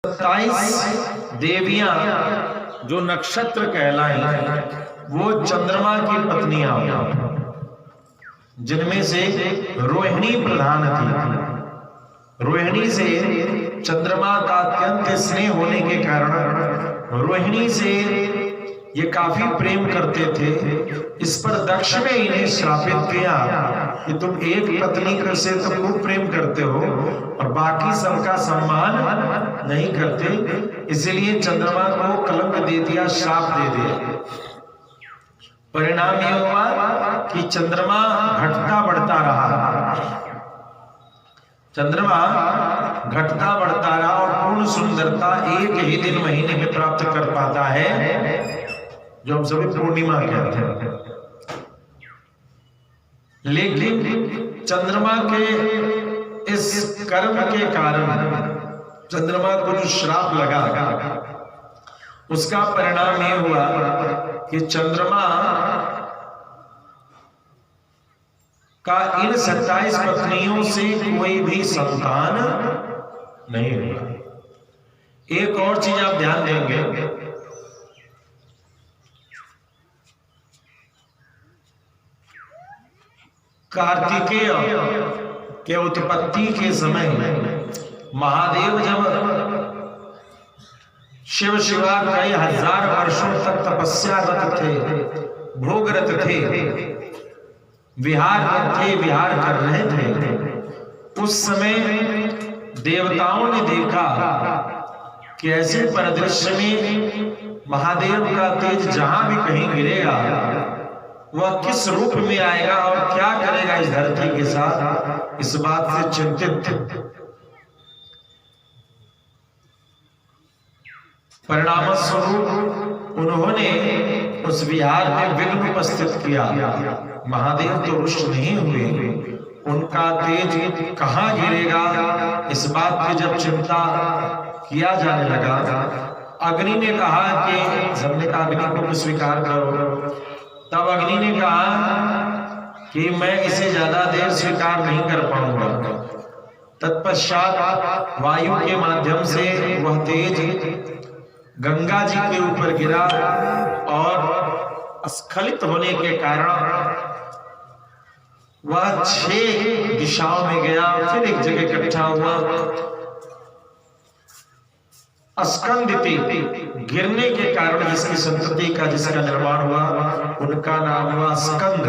27 देवियां जो नक्षत्र कहलाई वो चंद्रमा की पत्नियां, जिनमें से रोहिणी प्रधान थी। रोहिणी से चंद्रमा का अत्यंत स्नेह होने के कारण रोहिणी से ये काफी प्रेम करते थे। इस पर दक्ष ने इन्हें श्रापित किया कि तुम एक पत्नी से तो खूब प्रेम करते हो और बाकी सबका सम्मान नहीं करते, इसलिए चंद्रमा को कलंक दे दिया, श्राप दे दिया। परिणाम यह हुआ कि चंद्रमा घटता बढ़ता रहा, चंद्रमा घटता बढ़ता रहा और पूर्ण सुंदरता एक ही दिन महीने में प्राप्त कर पाता है, जो हम सभी पूर्णिमा कहते हैं। लेकिन चंद्रमा के इस कर्म के कारण चंद्रमा को जो श्राप लगा, उसका परिणाम यह हुआ कि चंद्रमा का इन 27 पत्नियों से कोई भी संतान नहीं हुआ। एक और चीज आप ध्यान देंगे, कार्तिकेय के उत्पत्ति के समय महादेव जब शिव शिवा कई हजार वर्षों तक तपस्यारत थे, भोगरत थे, विहार कर रहे थे, उस समय देवताओं ने देखा कि ऐसे परिदृश्य में महादेव का तेज जहां भी कहीं गिरेगा वह किस रूप में आएगा और क्या करेगा इस धरती के साथ, इस बात से चिंतित थे। परिणाम स्वरूप उन्होंने उस विहार में विघ्न उपस्थित किया। महादेव तो रुष्ट नहीं हुए, उनका तेज कहां गिरेगा इस बात की जब चिंता किया जाने लगा, अग्नि ने कहा कि सबने कहा अग्नि को स्वीकार करो। तब अग्नि ने कहा कि मैं इसे ज्यादा देर स्वीकार नहीं कर पाऊंगा। तत्पश्चात वायु के माध्यम से वह तेज गंगा जी के ऊपर गिरा और स्खलित होने के कारण वह 6 दिशाओं में गया, फिर एक जगह इकट्ठा हुआ। स्कंदिति गिरने के कारण जिसकी संतति का जिसका निर्माण हुआ उनका नाम हुआ स्कंद।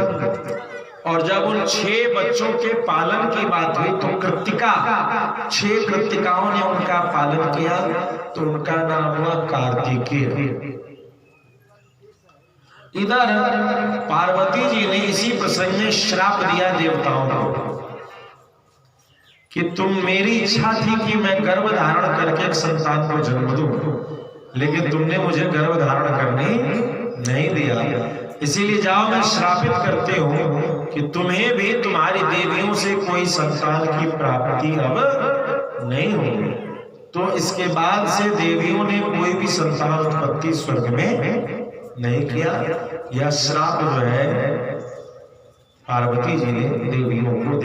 और जब उन 6 बच्चों के पालन की बात हुई तो कृत्तिका, 6 कृत्तिकाओं ने उनका पालन किया तो उनका नाम हुआ कार्तिकेय। इधर पार्वती जी ने इसी प्रसंग में श्राप दिया देवताओं को कि तुम, मेरी इच्छा थी कि मैं गर्भ धारण करके एक संतान को जन्म दूं, लेकिन तुमने मुझे गर्भ धारण करने नहीं दिया, इसीलिए जाओ मैं श्रापित करते हूं कि तुम्हें भी तुम्हारी देवियों से कोई संतान की प्राप्ति अब नहीं होगी। तो इसके बाद से देवियों ने कोई भी संतान उत्पत्ति स्वर्ग में नहीं किया। यह श्राप जो है पार्वती जी ने देवियों को